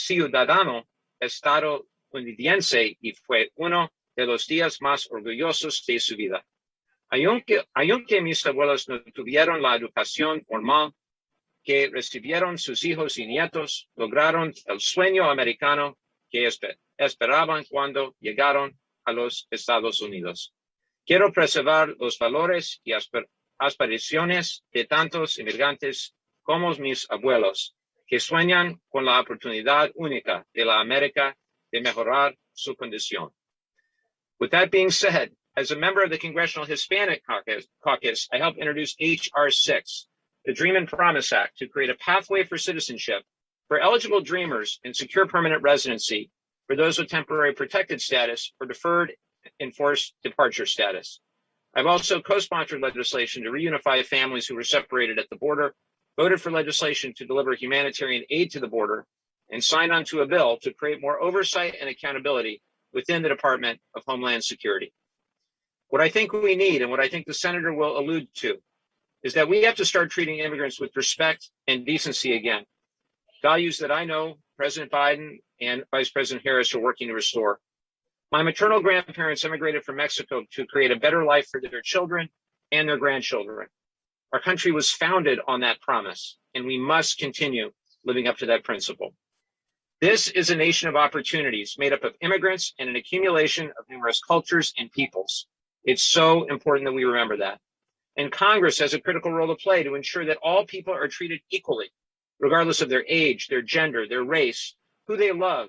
ciudadano estadounidense y fue uno de los días más orgullosos de su vida. Aunque mis abuelos no tuvieron la educación formal que recibieron sus hijos y nietos, lograron el sueño americano que esperaban cuando llegaron a los Estados Unidos. Quiero preservar los valores y aspiraciones de tantos inmigrantes como mis abuelos, que sueñan con la oportunidad única de la América de mejorar su condición. With that being said, as a member of the Congressional Hispanic Caucus, I helped introduce H.R. 6, the Dream and Promise Act, to create a pathway for citizenship for eligible Dreamers and secure permanent residency for those with temporary protected status or deferred enforced departure status. I've also co-sponsored legislation to reunify families who were separated at the border, voted for legislation to deliver humanitarian aid to the border, and signed onto a bill to create more oversight and accountability within the Department of Homeland Security. What I think we need, and what I think the senator will allude to, is that we have to start treating immigrants with respect and decency again. Values that I know President Biden and Vice President Harris are working to restore. My maternal grandparents immigrated from Mexico to create a better life for their children and their grandchildren. Our country was founded on that promise, and we must continue living up to that principle. This is a nation of opportunities made up of immigrants and an accumulation of numerous cultures and peoples. It's so important that we remember that. And Congress has a critical role to play to ensure that all people are treated equally, regardless of their age, their gender, their race, who they love.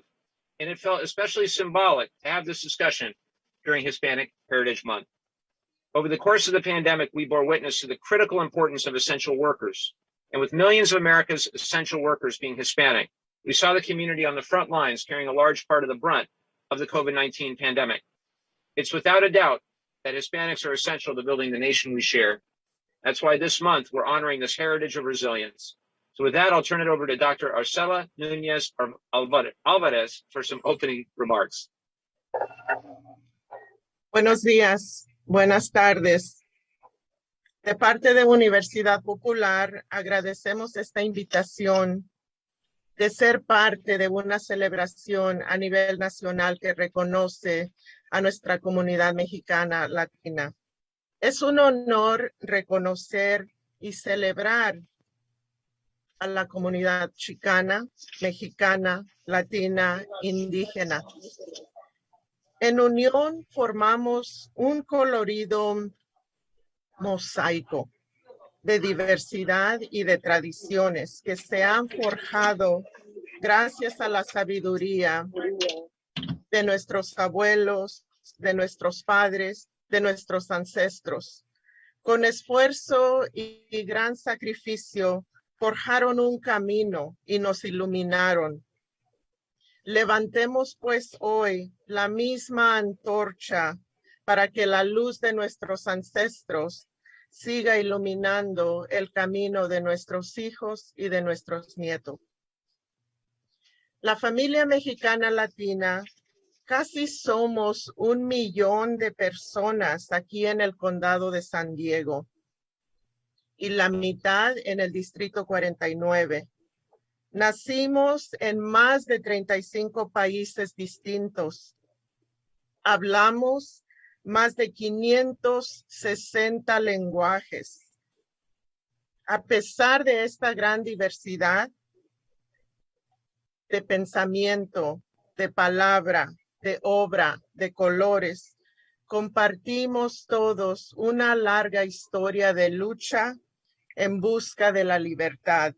And it felt especially symbolic to have this discussion during Hispanic Heritage Month. Over the course of the pandemic, we bore witness to the critical importance of essential workers. And with millions of America's essential workers being Hispanic, we saw the community on the front lines carrying a large part of the brunt of the COVID-19 pandemic. It's without a doubt that Hispanics are essential to building the nation we share. That's why this month we're honoring this heritage of resilience. So with that, I'll turn it over to Dr. Arcela Núñez Alvarez for some opening remarks. Buenos días, buenas tardes. De parte de Universidad Popular, agradecemos esta invitación de ser parte de una celebración a nivel nacional que reconoce a nuestra comunidad mexicana latina. Es un honor reconocer y celebrar a la comunidad chicana, mexicana, latina, indígena. En unión formamos un colorido mosaico de diversidad y de tradiciones que se han forjado gracias a la sabiduría de nuestros abuelos, de nuestros padres, de nuestros ancestros. Con esfuerzo y gran sacrificio, forjaron un camino y nos iluminaron. Levantemos pues hoy la misma antorcha para que la luz de nuestros ancestros siga iluminando el camino de nuestros hijos y de nuestros nietos. La familia mexicana latina, casi somos 1 millón de personas aquí en el condado de San Diego y la mitad en el distrito 49. Nacimos en más de 35 países distintos. Hablamos más de 560 lenguajes. A pesar de esta gran diversidad de pensamiento, de palabra, de obra, de colores, compartimos todos una larga historia de lucha en busca de la libertad.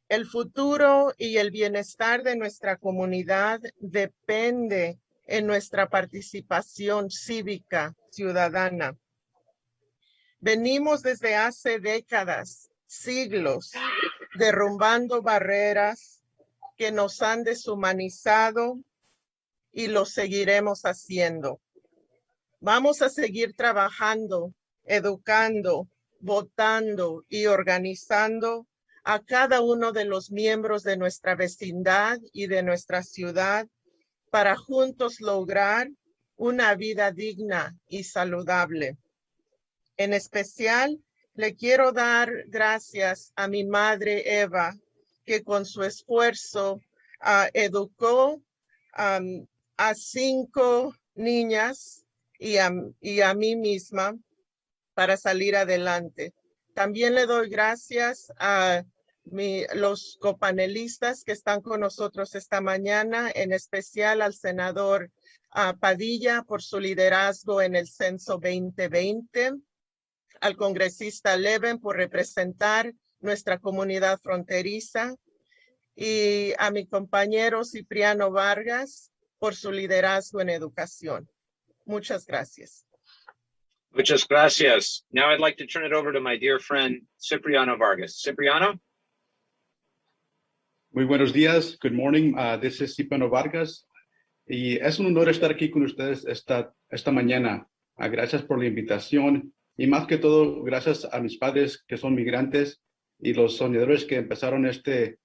El futuro y el bienestar de nuestra comunidad depende en nuestra participación cívica ciudadana. Venimos desde hace décadas, siglos, derrumbando barreras que nos han deshumanizado y lo seguiremos haciendo. Vamos a seguir trabajando, educando, votando y organizando a cada uno de los miembros de nuestra vecindad y de nuestra ciudad para juntos lograr una vida digna y saludable. En especial, le quiero dar gracias a mi madre Eva, que con su esfuerzo educó a 5 niñas y a mí misma para salir adelante. También le doy gracias a los copanelistas que están con nosotros esta mañana, en especial al senador Padilla por su liderazgo en el censo 2020, al congresista Leven por representar nuestra comunidad fronteriza y a mi compañero Cipriano Vargas por su liderazgo en educación. Muchas gracias. Muchas gracias. Now I'd like to turn it over to my dear friend, Cipriano Vargas. Cipriano? Muy buenos días. Good morning. This is Cipriano Vargas. Y es un honor estar aquí con ustedes esta mañana. Gracias por la invitación. Y más que todo, gracias a mis padres que son migrantes y los soñadores que empezaron este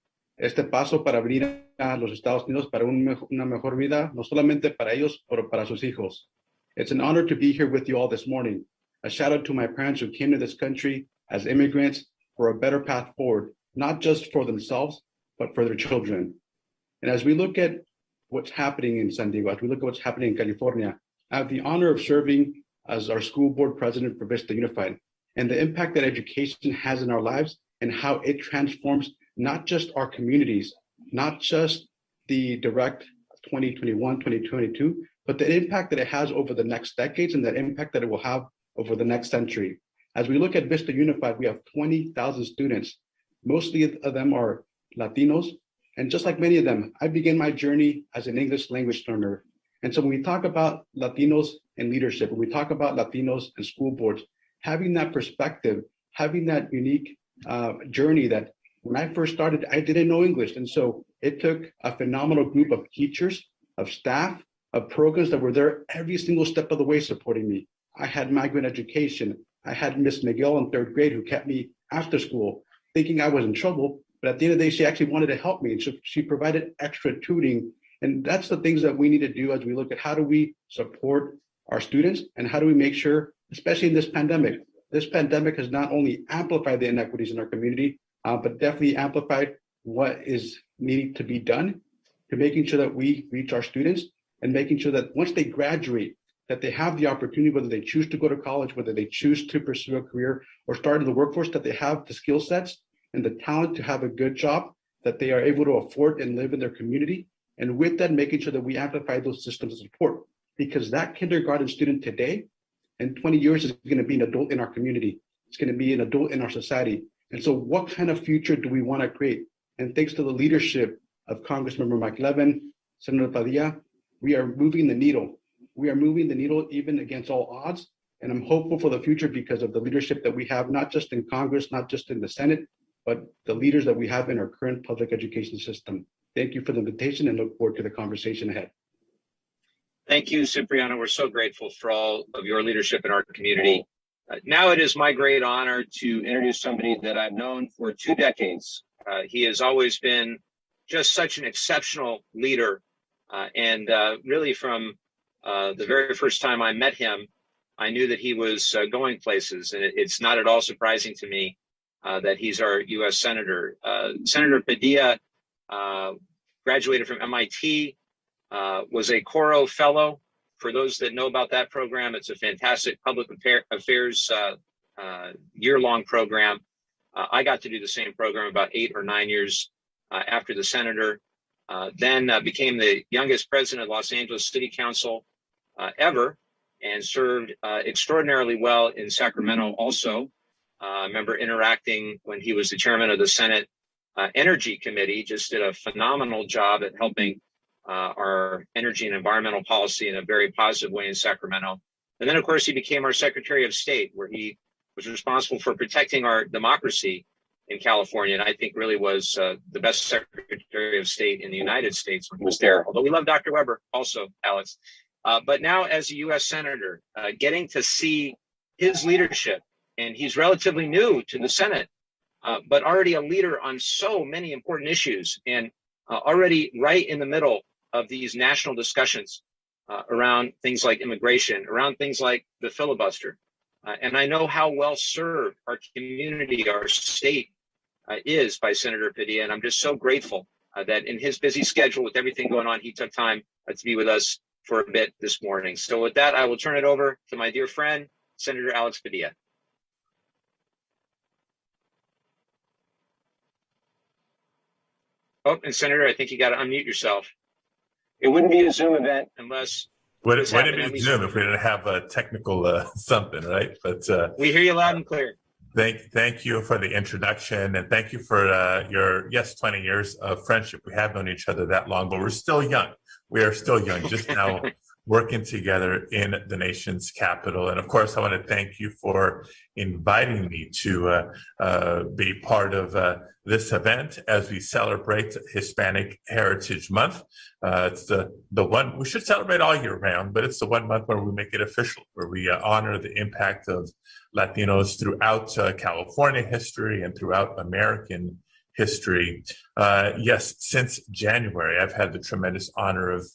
paso para venir a los Estados Unidos para una mejor vida, no solamente para ellos, pero para sus hijos. It's an honor to be here with you all this morning. A shout out to my parents who came to this country as immigrants for a better path forward, not just for themselves, but for their children. And as we look at what's happening in San Diego, as we look at what's happening in California, I have the honor of serving as our school board president for Vista Unified, and the impact that education has in our lives and how it transforms not just our communities, not just the direct 2021, 2022, but the impact that it has over the next decades and the impact that it will have over the next century. As we look at Vista Unified, we have 20,000 students. Mostly of them are Latinos. And just like many of them, I began my journey as an English language learner. And so when we talk about Latinos and leadership, when we talk about Latinos and school boards, having that perspective, having that unique journey that when I first started, I didn't know English. And so it took a phenomenal group of teachers, of staff, of programs that were there every single step of the way supporting me. I had migrant education. I had Miss Miguel in 3rd grade who kept me after school thinking I was in trouble. But at the end of the day, she actually wanted to help me. And so she provided extra tutoring. And that's the things that we need to do as we look at how do we support our students and how do we make sure, especially in this pandemic has not only amplified the inequities in our community, but definitely amplified what is needing to be done to making sure that we reach our students and making sure that once they graduate, that they have the opportunity, whether they choose to go to college, whether they choose to pursue a career or start in the workforce, that they have the skill sets and the talent to have a good job, that they are able to afford and live in their community. And with that, making sure that we amplify those systems of support, because that kindergarten student today, in 20 years, is going to be an adult in our community. It's going to be an adult in our society. And so what kind of future do we want to create? And thanks to the leadership of Congressmember Mike Levin, Senator Padilla, we are moving the needle. We are moving the needle even against all odds. And I'm hopeful for the future because of the leadership that we have, not just in Congress, not just in the Senate, but the leaders that we have in our current public education system. Thank you for the invitation and look forward to the conversation ahead. Thank you, Cipriano. We're so grateful for all of your leadership in our community. Now it is my great honor to introduce somebody that I've known for 2 decades. He has always been just such an exceptional leader. And really from the very first time I met him, I knew that he was going places. And it's not at all surprising to me that he's our U.S. Senator. Senator Padilla graduated from MIT, was a Coro Fellow. For those that know about that program, it's a fantastic public affairs year-long program. I got to do the same program about 8 or 9 years after the senator, then became the youngest president of Los Angeles City Council ever, and served extraordinarily well in Sacramento also. I remember interacting when he was the chairman of the Senate Energy Committee, just did a phenomenal job at helping our energy and environmental policy in a very positive way in Sacramento. And then, of course, he became our Secretary of State, where he was responsible for protecting our democracy in California. And I think really was the best Secretary of State in the United States when he was there. Although we love Dr. Weber also, Alex. But now as a U.S. Senator, getting to see his leadership, and he's relatively new to the Senate, but already a leader on so many important issues, and already right in the middle of these national discussions around things like immigration, around things like the filibuster. And I know how well served our community, our state is by Senator Padilla, and I'm just so grateful that in his busy schedule with everything going on, he took time to be with us for a bit this morning. So with that, I will turn it over to my dear friend, Senator Alex Padilla. Oh, and Senator, I think you got to unmute yourself. It wouldn't be a Zoom event unless. Wouldn't it be Zoom if we didn't have a technical something, right? But we hear you loud and clear. Thank you for the introduction, and thank you for your 20 years of friendship. We have known each other that long, but we're still young. We are still young, just now working together in the nation's capital. And of course, I want to thank you for inviting me to be part of this event as we celebrate Hispanic Heritage Month. It's the one we should celebrate all year round, but it's the 1 month where we make it official, where we honor the impact of Latinos throughout California history and throughout American history. Yes, since January, I've had the tremendous honor of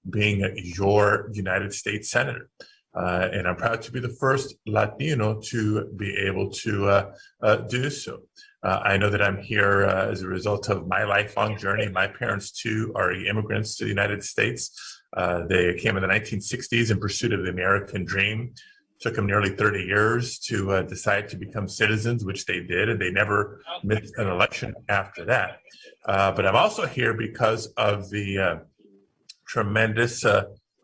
being your United States Senator. And I'm proud to be the first Latino to be able to do so. I know that I'm here as a result of my lifelong journey. My parents, too, are immigrants to the United States. They came in the 1960s in pursuit of the American dream. Took them nearly 30 years to decide to become citizens, which they did, and they never missed an election after that. But I'm also here because of the tremendous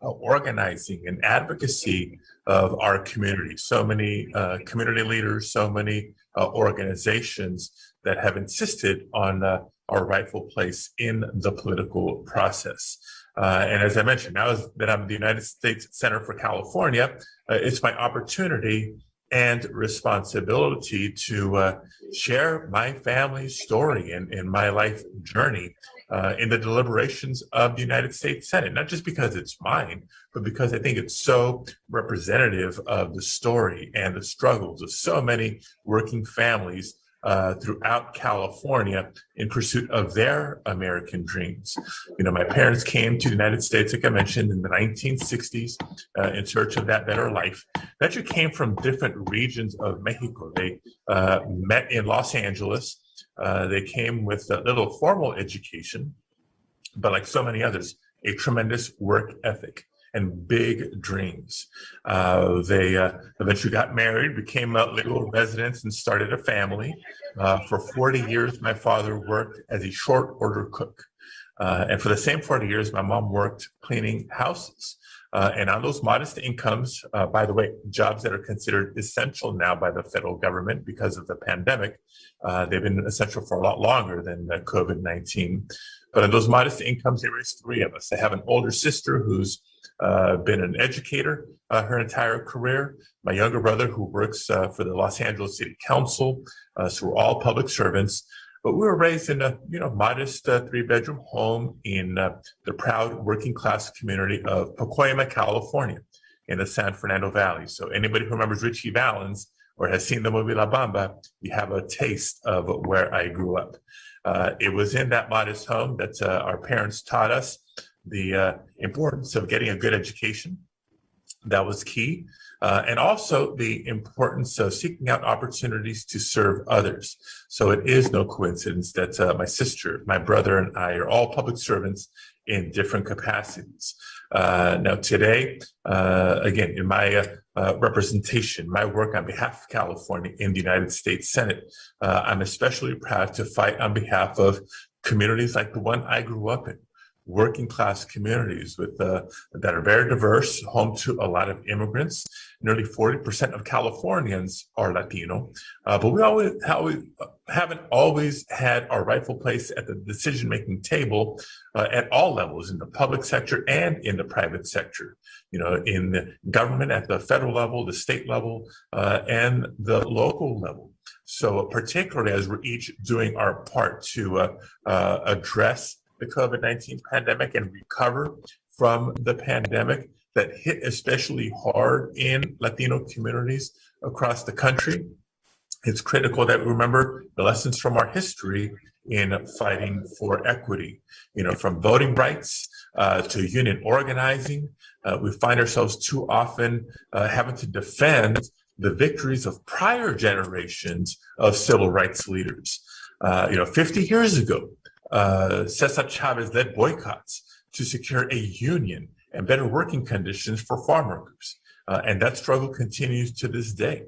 organizing and advocacy of our community. So many community leaders, so many organizations that have insisted on our rightful place in the political process. And as I mentioned, now that I'm the United States Senator for California, it's my opportunity and responsibility to share my family's story and my life journey in the deliberations of the United States Senate, not just because it's mine, but because I think it's so representative of the story and the struggles of so many working families throughout California in pursuit of their American dreams. You know, my parents came to the United States, like I mentioned, in the 1960s in search of that better life. They actually came from different regions of Mexico. They met in Los Angeles. They came with a little formal education, but like so many others, a tremendous work ethic and big dreams. They eventually got married, became legal residents, and started a family. For 40 years, my father worked as a short order cook. And for the same 40 years, my mom worked cleaning houses. And on those modest incomes, by the way, jobs that are considered essential now by the federal government because of the pandemic, they've been essential for a lot longer than COVID-19. But on those modest incomes, they raised three of us. I have an older sister who's been an educator her entire career. My younger brother who works for the Los Angeles City Council. So we're all public servants. But we were raised in a modest three-bedroom home in the proud working class community of Pacoima, California, in the San Fernando Valley. So anybody who remembers Richie Valens or has seen the movie La Bamba, you have a taste of where I grew up. It was in that modest home that our parents taught us the importance of getting a good education. That was key. And also the importance of seeking out opportunities to serve others. So it is no coincidence that my sister, my brother, and I are all public servants in different capacities. Now today, again, in my representation, my work on behalf of California in the United States Senate, I'm especially proud to fight on behalf of communities like the one I grew up in. Working class communities with that are very diverse, home to a lot of immigrants. Nearly 40% of Californians are Latino, but we haven't always had our rightful place at the decision-making table at all levels, in the public sector and in the private sector. In the government at the federal level, the state level, and the local level. So particularly as we're each doing our part to address the COVID-19 pandemic and recover from the pandemic that hit especially hard in Latino communities across the country. It's critical that we remember the lessons from our history in fighting for equity. From voting rights to union organizing, we find ourselves too often having to defend the victories of prior generations of civil rights leaders. 50 years ago, Cesar Chavez led boycotts to secure a union and better working conditions for farm workers. And that struggle continues to this day.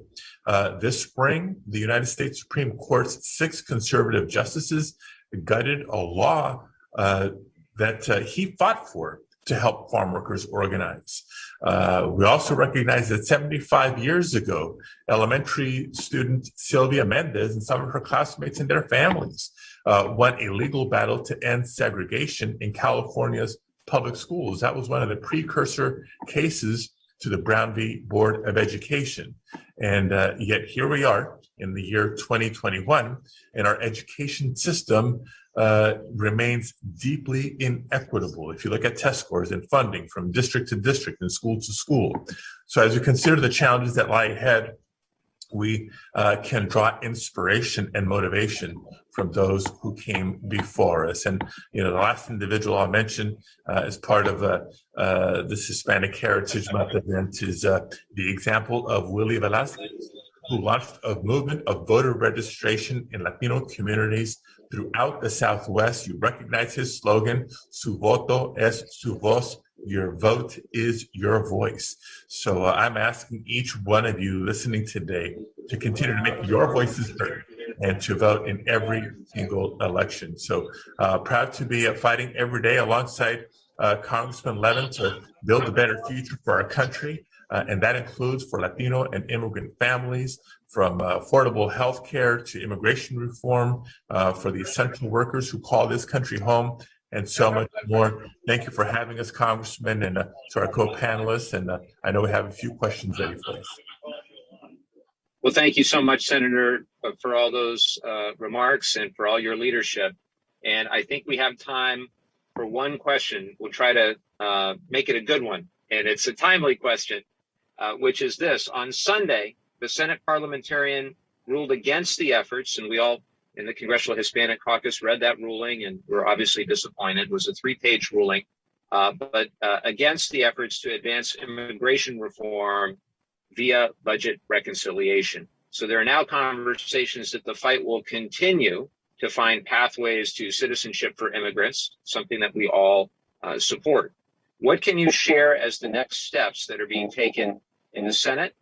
This spring, the United States Supreme Court's 6 conservative justices gutted a law that he fought for to help farm workers organize. We also recognize that 75 years ago, elementary student Sylvia Mendez and some of her classmates and their families won a legal battle to end segregation in California's public schools. That was one of the precursor cases to the Brown v. Board of Education. And yet here we are in the year 2021, and our education system remains deeply inequitable. If you look at test scores and funding from district to district and school to school. So as we consider the challenges that lie ahead, we can draw inspiration and motivation from those who came before us. And, the last individual I'll mention as part of this Hispanic Heritage Month event is the example of Willie Velasquez, who launched a movement of voter registration in Latino communities throughout the Southwest. You recognize his slogan, "Su voto es su voz." Your vote is your voice. So I'm asking each one of you listening today to continue to make your voices heard and to vote in every single election. So proud to be fighting every day alongside Congressman Levin to build a better future for our country. And that includes for Latino and immigrant families, from affordable health care to immigration reform, for the essential workers who call this country home, and so much more. Thank you for having us, Congressman, and to our co-panelists. And I know we have a few questions ready for us. Well, thank you so much, Senator, for all those remarks and for all your leadership. And I think we have time for one question. We'll try to make it a good one. And it's a timely question, which is this. On Sunday, the Senate parliamentarian ruled against the efforts, and we all in the Congressional Hispanic Caucus read that ruling, and we're obviously disappointed. It was a 3-page ruling, but against the efforts to advance immigration reform via budget reconciliation. So there are now conversations that the fight will continue to find pathways to citizenship for immigrants, something that we all support. What can you share as the next steps that are being taken in the Senate?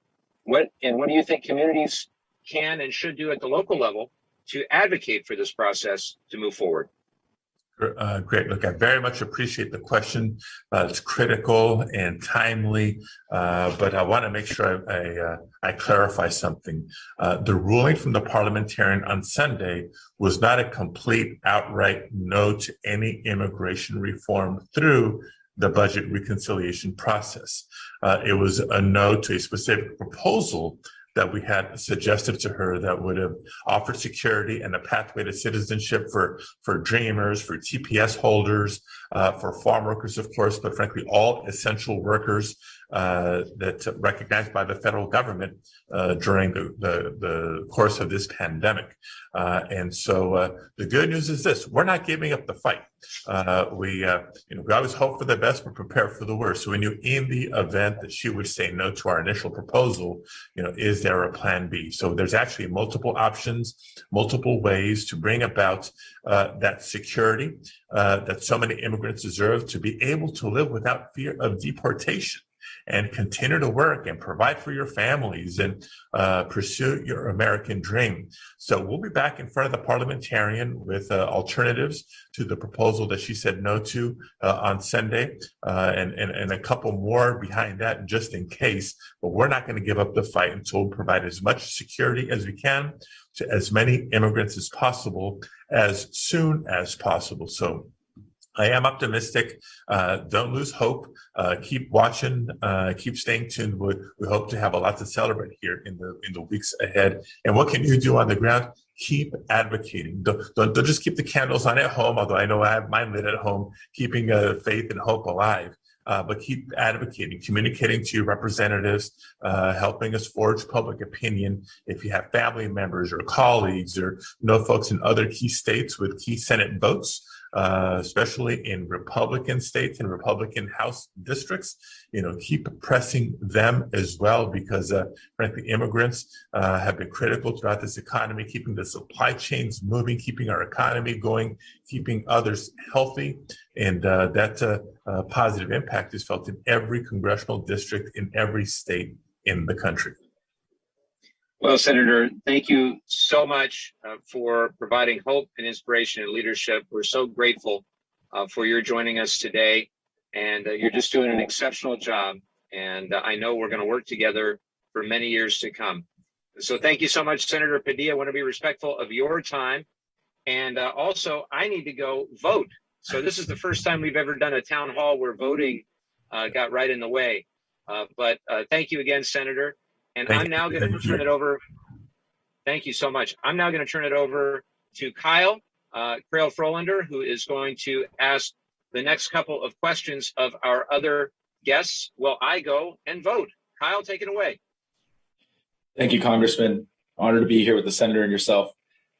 What do you think communities can and should do at the local level to advocate for this process to move forward? Great. Look, I very much appreciate the question. It's critical and timely, but I want to make sure I clarify something. The ruling from the parliamentarian on Sunday was not a complete outright no to any immigration reform through the budget reconciliation process. It was a no to a specific proposal that we had suggested to her that would have offered security and a pathway to citizenship for dreamers, for TPS holders, for farm workers, of course, but frankly, all essential workers that recognized by the federal government during the course of this pandemic. And so the good news is this: we're not giving up the fight. We always hope for the best, but prepare for the worst. So we knew in the event that she would say no to our initial proposal, is there a plan B? So there's actually multiple options, multiple ways to bring about that security that so many immigrants deserve, to be able to live without fear of deportation and continue to work and provide for your families and pursue your American dream. So we'll be back in front of the parliamentarian with alternatives to the proposal that she said no to on Sunday, and a couple more behind that just in case. But we're not going to give up the fight until we provide as much security as we can to as many immigrants as possible, as soon as possible. So I am optimistic. Don't lose hope. Keep watching. Keep staying tuned. We hope to have a lot to celebrate here in the weeks ahead. And what can you do on the ground? Keep advocating. Don't just keep the candles on at home, although I know I have mine lit at home, keeping faith and hope alive. But keep advocating, communicating to your representatives, helping us forge public opinion. If you have family members or colleagues or folks in other key states with key Senate votes, especially in Republican states and Republican House districts. Keep pressing them as well, because frankly, immigrants have been critical throughout this economy, keeping the supply chains moving, keeping our economy going, keeping others healthy. And that positive impact is felt in every congressional district in every state in the country. Well, Senator, thank you so much for providing hope and inspiration and leadership. We're so grateful for your joining us today, and you're just doing an exceptional job. And I know we're going to work together for many years to come. So thank you so much, Senator Padilla. I want to be respectful of your time. And also, I need to go vote. So this is the first time we've ever done a town hall where voting got right in the way. But thank you again, Senator. And I'm now going to turn it over. Thank you so much. I'm now going to turn it over to Kyle Frolander, who is going to ask the next couple of questions of our other guests while I go and vote. Kyle, take it away. Thank you, Congressman. Honored to be here with the Senator and yourself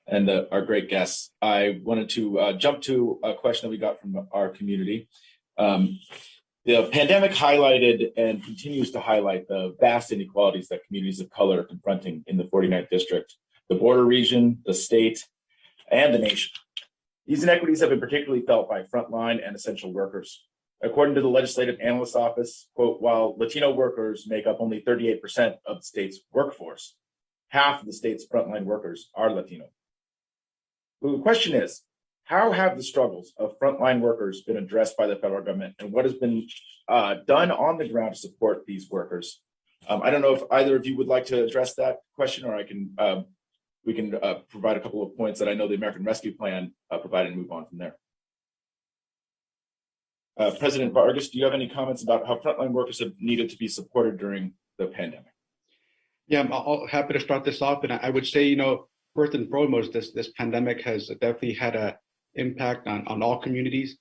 and our great guests. I wanted to jump to a question that we got from our community. The pandemic highlighted and continues to highlight the vast inequalities that communities of color are confronting in the 49th District, the border region, the state, and the nation. These inequities have been particularly felt by frontline and essential workers. According to the Legislative Analyst Office, quote, while Latino workers make up only 38% of the state's workforce, half of the state's frontline workers are Latino. Well, the question is, how have the struggles of frontline workers been addressed by the federal government, and what has been done on the ground to support these workers? I don't know if either of you would like to address that question, or we can provide a couple of points that I know the American Rescue Plan provided and move on from there. President Vargas, do you have any comments about how frontline workers have needed to be supported during the pandemic? Yeah, I'm happy to start this off. And I would say, first and foremost, this pandemic has definitely had an impact on all communities.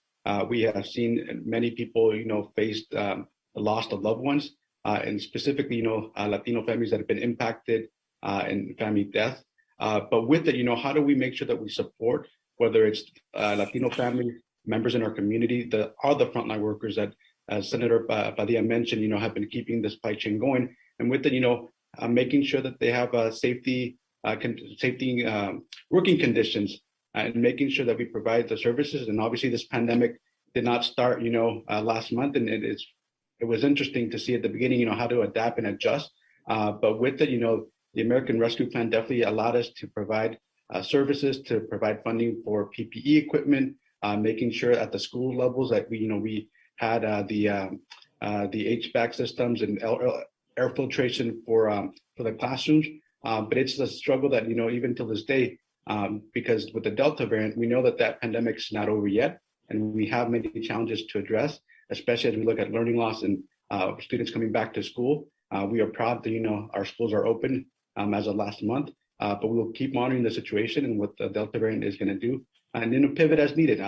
We have seen many people, faced the loss of loved ones, and specifically, Latino families that have been impacted in family death. But with it, how do we make sure that we support, whether it's Latino families, members in our community, the frontline workers that, as Senator Padilla mentioned, have been keeping the supply chain going, and with it, making sure that they have safety working conditions, and making sure that we provide the services. And obviously, this pandemic did not start, last month, and it was interesting to see at the beginning, how to adapt and adjust. But with it, the American Rescue Plan definitely allowed us to provide services, to provide funding for PPE equipment, making sure at the school levels that we had the HVAC systems and air filtration for the classrooms. But it's a struggle that, even till this day, because with the Delta variant, we know that pandemic's not over yet, and we have many challenges to address, especially as we look at learning loss and students coming back to school. We are proud that, our schools are open as of last month, but we will keep monitoring the situation and what the Delta variant is going to do, and then pivot as needed.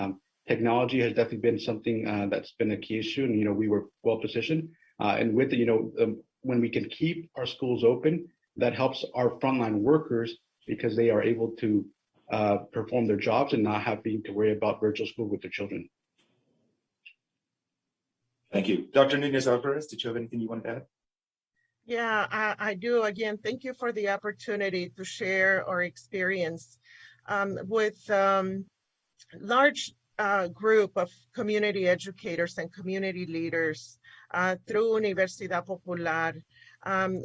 Technology has definitely been something that's been a key issue, and, we were well positioned. And with it, when we can keep our schools open, that helps our frontline workers because they are able to perform their jobs and not having to worry about virtual school with their children. Thank you. Dr. Nunez-Alvarez, did you have anything you wanted to add? Yeah, I do. Again, thank you for the opportunity to share our experience with large group of community educators and community leaders through Universidad Popular.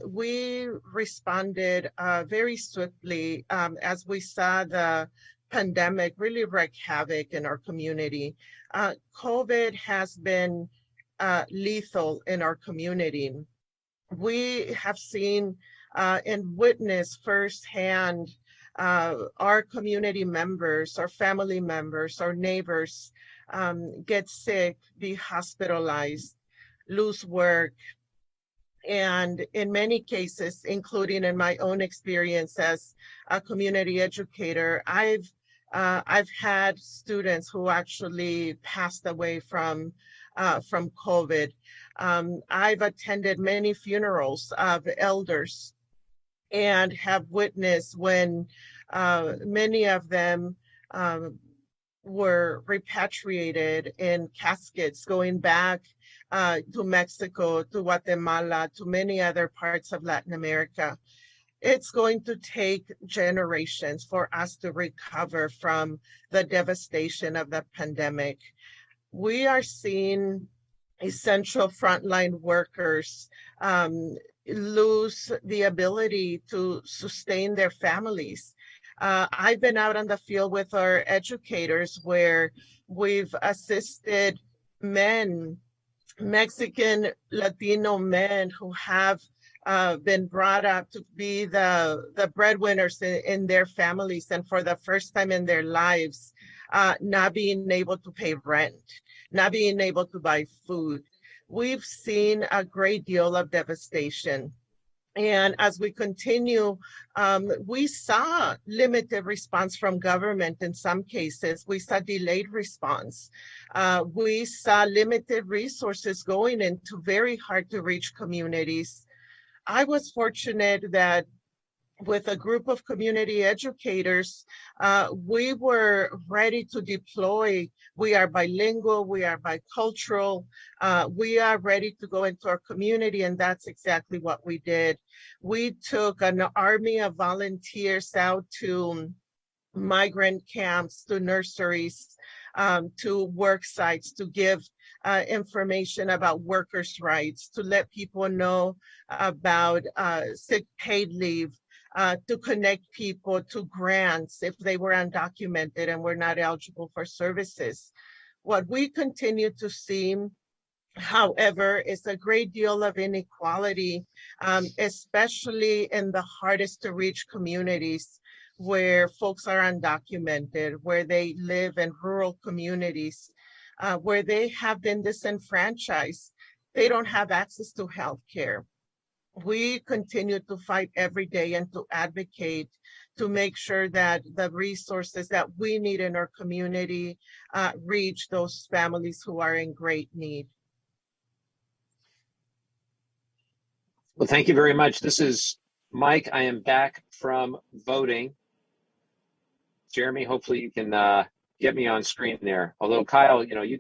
We responded very swiftly as we saw the pandemic really wreak havoc in our community. COVID has been lethal in our community. We have seen and witnessed firsthand our community members, our family members, our neighbors get sick, be hospitalized, lose work. And in many cases, including in my own experience as a community educator, I've had students who actually passed away from COVID. I've attended many funerals of elders and have witnessed when many of them were repatriated in caskets going back to Mexico, to Guatemala, to many other parts of Latin America. It's going to take generations for us to recover from the devastation of the pandemic. We are seeing essential frontline workers lose the ability to sustain their families. I've been out on the field with our educators where we've assisted men, Mexican, Latino men who have been brought up to be the breadwinners in their families, and for the first time in their lives, not being able to pay rent, not being able to buy food. We've seen a great deal of devastation. And as we continue, we saw limited response from government in some cases. We saw delayed response. We saw limited resources going into very hard to reach communities. I was fortunate that with a group of community educators, we were ready to deploy. We are bilingual, we are bicultural, we are ready to go into our community, and that's exactly what we did. We took an army of volunteers out to migrant camps, to nurseries, to work sites, to give information about workers' rights, to let people know about sick paid leave, to connect people to grants if they were undocumented and were not eligible for services. What we continue to see, however, is a great deal of inequality, especially in the hardest to reach communities where folks are undocumented, where they live in rural communities, where they have been disenfranchised. They don't have access to health care. We continue to fight every day and to advocate to make sure that the resources that we need in our community reach those families who are in great need. Well, thank you very much. This is Mike. I am back from voting. Jeremy, hopefully you can get me on screen there. Although Kyle, you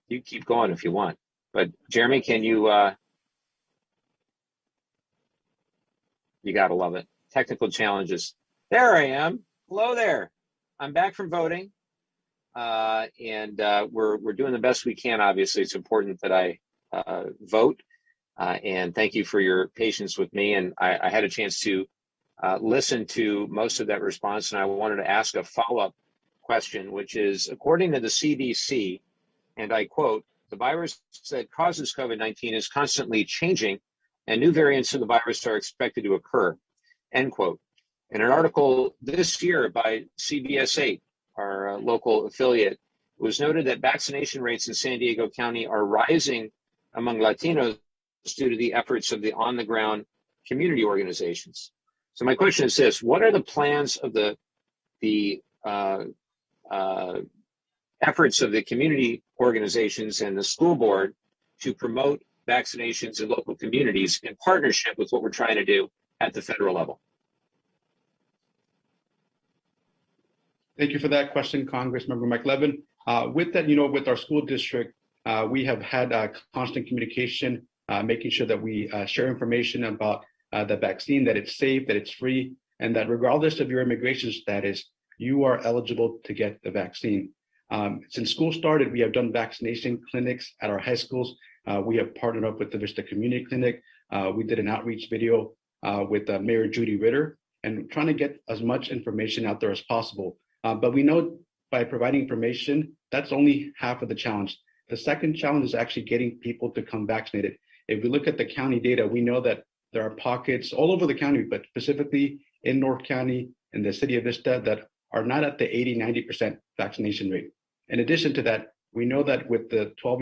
keep going if you want. But Jeremy, can you? You gotta love it. Technical challenges. There I am. Hello there. I'm back from voting, and we're doing the best we can. Obviously, it's important that I vote, and thank you for your patience with me. And I had a chance to listen to most of that response, and I wanted to ask a follow-up question, which is, according to the CDC, and I quote, "The virus that causes COVID-19 is constantly changing, and new variants of the virus are expected to occur," end quote. In an article this year by CBS 8, our local affiliate, it was noted that vaccination rates in San Diego County are rising among Latinos due to the efforts of the on-the-ground community organizations. So my question is this: what are the plans of the efforts of the community organizations and the school board to promote vaccinations in local communities in partnership with what we're trying to do at the federal level? Thank you for that question, Congressmember Mike Levin. With that, with our school district, we have had constant communication, making sure that we share information about the vaccine, that it's safe, that it's free, and that regardless of your immigration status, you are eligible to get the vaccine. Since school started, we have done vaccination clinics at our high schools. We have partnered up with the Vista Community Clinic. We did an outreach video with Mayor Judy Ritter, and trying to get as much information out there as possible. But we know by providing information, that's only half of the challenge. The second challenge is actually getting people to come vaccinated. If we look at the county data, we know that there are pockets all over the county, but specifically in North County and the city of Vista, that are not at the 80-90% vaccination rate. In addition to that, we know that with the 12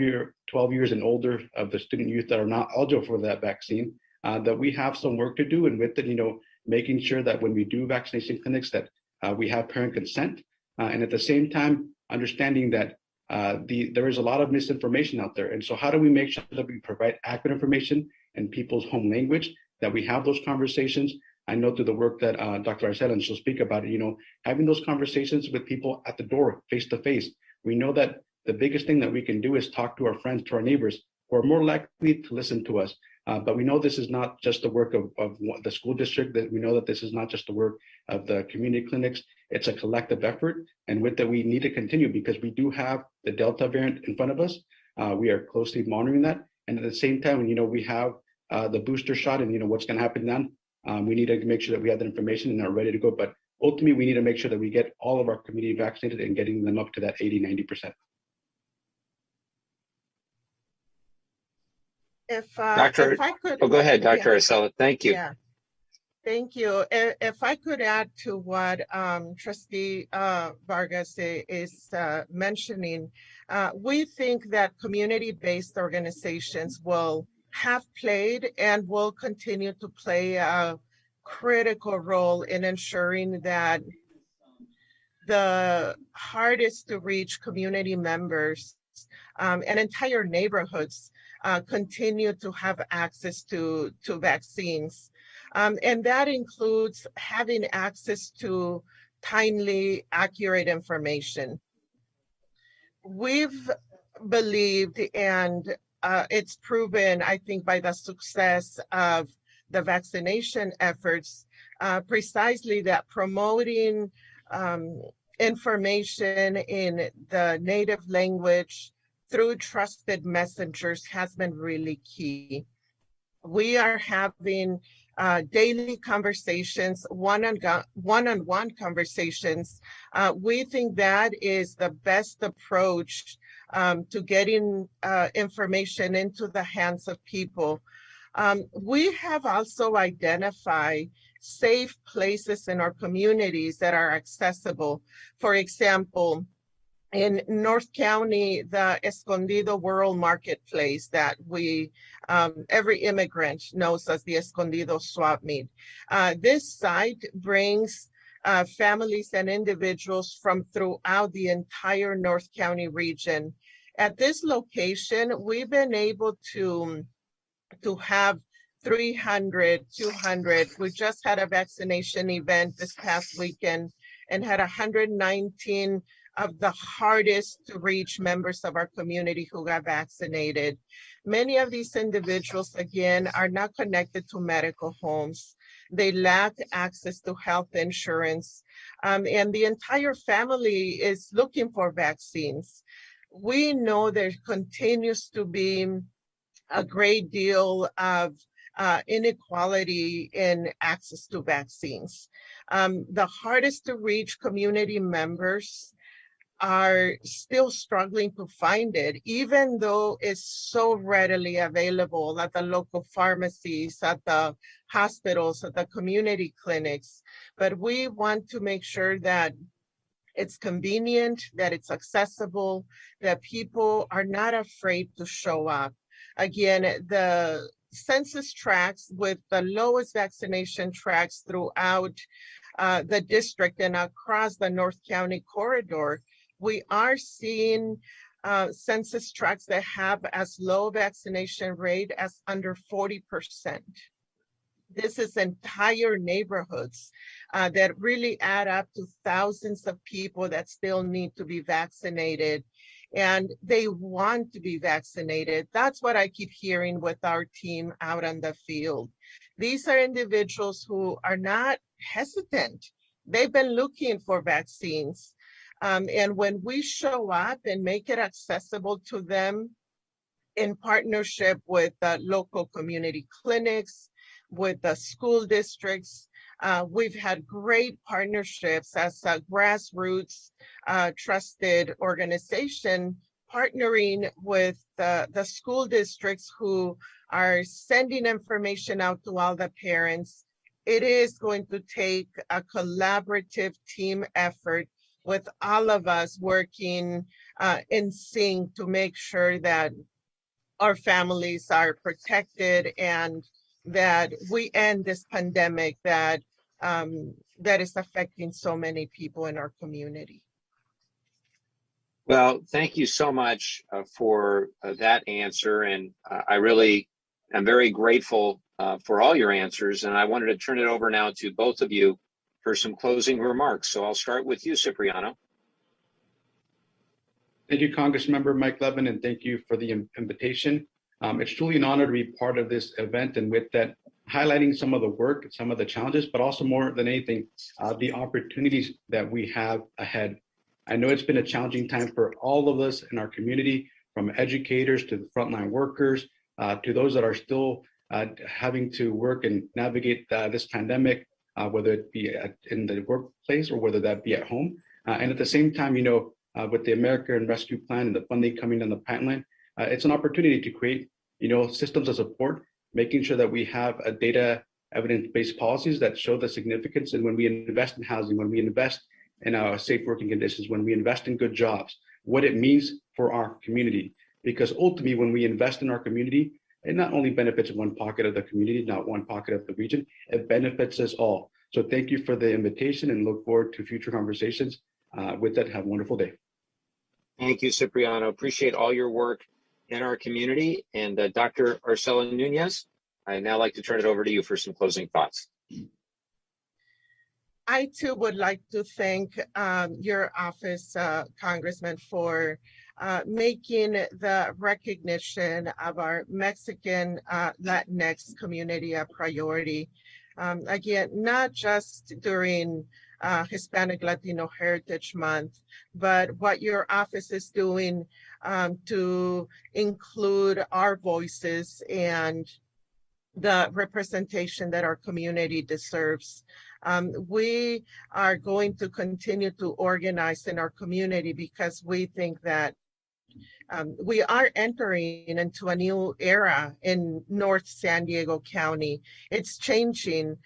years and older of the student youth that are not eligible for that vaccine, that we have some work to do. And with it, making sure that when we do vaccination clinics, that we have parent consent. And at the same time, understanding that there is a lot of misinformation out there. And so how do we make sure that we provide accurate information in people's home language, that we have those conversations, I know through the work that Dr. Arcela, and she'll speak about it, having those conversations with people at the door, face to face. We know that the biggest thing that we can do is talk to our friends, to our neighbors, who are more likely to listen to us. But we know this is not just the work of the school district, that we know that this is not just the work of the community clinics. It's a collective effort. And with that, we need to continue because we do have the Delta variant in front of us. We are closely monitoring that. And at the same time, we have the booster shot and, what's going to happen then. We need to make sure that we have that information and are ready to go. But ultimately, we need to make sure that we get all of our community vaccinated and getting them up to that 80, 90%. If I could, go ahead, Dr. Yeah. Arcela. Thank you. Yeah, thank you. If I could add to what Trustee Vargas is mentioning, we think that community-based organizations will have played and will continue to play a critical role in ensuring that the hardest to reach community members and entire neighborhoods continue to have access to vaccines. And that includes having access to timely, accurate information. We've believed, and it's proven, I think, by the success of the vaccination efforts, precisely that promoting information in the native language through trusted messengers has been really key. We are having daily conversations, one-on-one conversations. We think that is the best approach to getting information into the hands of people. We have also identified safe places in our communities that are accessible. For example, in North County, the Escondido World Marketplace that every immigrant knows as the Escondido Swap Meet. This site brings families and individuals from throughout the entire North County region. At this location, we've been able to have 300, 200. We just had a vaccination event this past weekend and had 119 of the hardest to reach members of our community who got vaccinated. Many of these individuals, again, are not connected to medical homes. They lack access to health insurance, and the entire family is looking for vaccines. We know there continues to be a great deal of inequality in access to vaccines. The hardest to reach community members are still struggling to find it, even though it's so readily available at the local pharmacies, at the hospitals, at the community clinics. But we want to make sure that it's convenient, that it's accessible, that people are not afraid to show up. Again, the census tracts with the lowest vaccination tracts throughout the district and across the North County corridor, we are seeing census tracts that have as low vaccination rate as under 40%. This is entire neighborhoods that really add up to thousands of people that still need to be vaccinated, and they want to be vaccinated. That's what I keep hearing with our team out on the field. These are individuals who are not hesitant. They've been looking for vaccines. And when we show up and make it accessible to them in partnership with local community clinics, with the school districts, we've had great partnerships as a grassroots trusted organization, partnering with the school districts who are sending information out to all the parents. It is going to take a collaborative team effort with all of us working in sync to make sure that our families are protected and that we end this pandemic that is affecting so many people in our community. Well, thank you so much for that answer. And I really am very grateful for all your answers. And I wanted to turn it over now to both of you for some closing remarks. So I'll start with you, Cipriano. Thank you, Congressmember Mike Levin, and thank you for the invitation. It's truly an honor to be part of this event, and with that, highlighting some of the work, some of the challenges, but also more than anything, the opportunities that we have ahead. I know it's been a challenging time for all of us in our community, from educators to the frontline workers, to those that are still having to work and navigate this pandemic, whether it be in the workplace or whether that be at home. And at the same time, with the American Rescue Plan and the funding coming down the pipeline, it's an opportunity to create, systems of support, making sure that we have a data evidence-based policies that show the significance. And when we invest in housing, when we invest in safe working conditions, when we invest in good jobs, what it means for our community. Because ultimately, when we invest in our community, it not only benefits one pocket of the community, not one pocket of the region, it benefits us all. So thank you for the invitation and look forward to future conversations. With that, have a wonderful day. Thank you, Cipriano. Appreciate all your work in our community. And Dr. Arcela Nunez, I'd now like to turn it over to you for some closing thoughts. I too would like to thank your office, Congressman, for making the recognition of our Mexican Latinx community a priority. Again, not just during Hispanic Latino Heritage Month, but what your office is doing to include our voices and the representation that our community deserves. We are going to continue to organize in our community because we think that we are entering into a new era in North San Diego County. It's changing.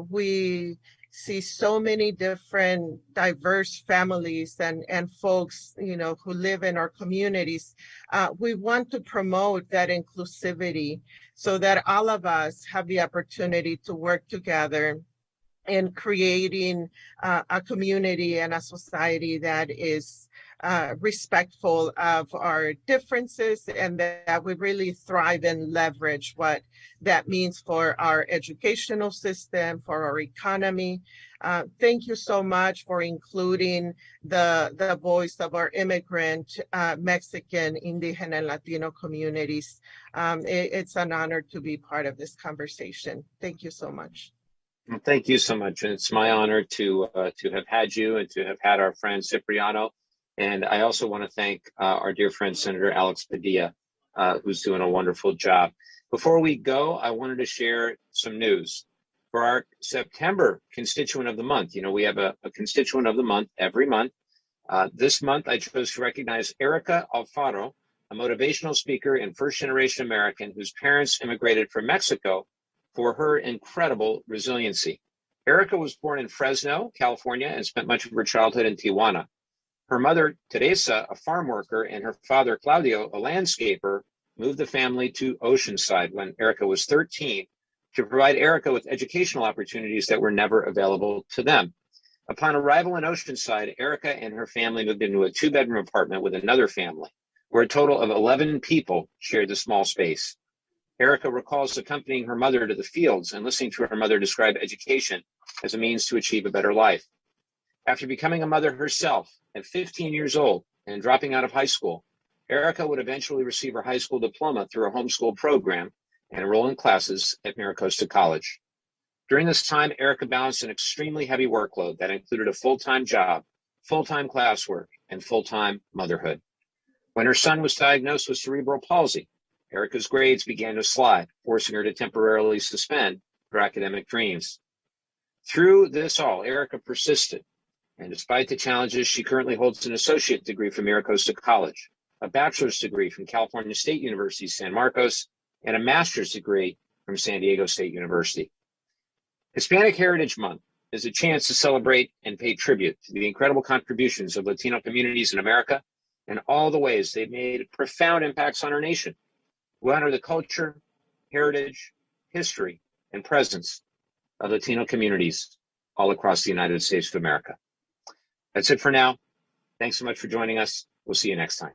We see so many different diverse families and folks, who live in our communities. We want to promote that inclusivity so that all of us have the opportunity to work together in creating a community and a society that is respectful of our differences, and that we really thrive and leverage what that means for our educational system, for our economy. Thank you so much for including the voice of our immigrant, Mexican, Indigenous, and Latino communities. It's an honor to be part of this conversation. Thank you so much. Well, thank you so much. And it's my honor to have had you and to have had our friend Cipriano. And I also want to thank our dear friend, Senator Alex Padilla, who's doing a wonderful job. Before we go, I wanted to share some news. For our September constituent of the month, we have a constituent of the month every month. This month, I chose to recognize Erica Alfaro, a motivational speaker and first-generation American whose parents immigrated from Mexico, for her incredible resiliency. Erica was born in Fresno, California, and spent much of her childhood in Tijuana. Her mother, Teresa, a farm worker, and her father, Claudio, a landscaper, moved the family to Oceanside when Erica was 13 to provide Erica with educational opportunities that were never available to them. Upon arrival in Oceanside, Erica and her family moved into a 2-bedroom apartment with another family, where a total of 11 people shared the small space. Erica recalls accompanying her mother to the fields and listening to her mother describe education as a means to achieve a better life. After becoming a mother herself at 15 years old and dropping out of high school, Erica would eventually receive her high school diploma through a homeschool program and enroll in classes at Miracosta College. During this time, Erica balanced an extremely heavy workload that included a full-time job, full-time classwork, and full-time motherhood. When her son was diagnosed with cerebral palsy, Erica's grades began to slide, forcing her to temporarily suspend her academic dreams. Through this all, Erica persisted, and despite the challenges, she currently holds an associate degree from Miracosta College, a bachelor's degree from California State University, San Marcos, and a master's degree from San Diego State University. Hispanic Heritage Month is a chance to celebrate and pay tribute to the incredible contributions of Latino communities in America and all the ways they've made profound impacts on our nation. We honor the culture, heritage, history, and presence of Latino communities all across the United States of America. That's it for now. Thanks so much for joining us. We'll see you next time.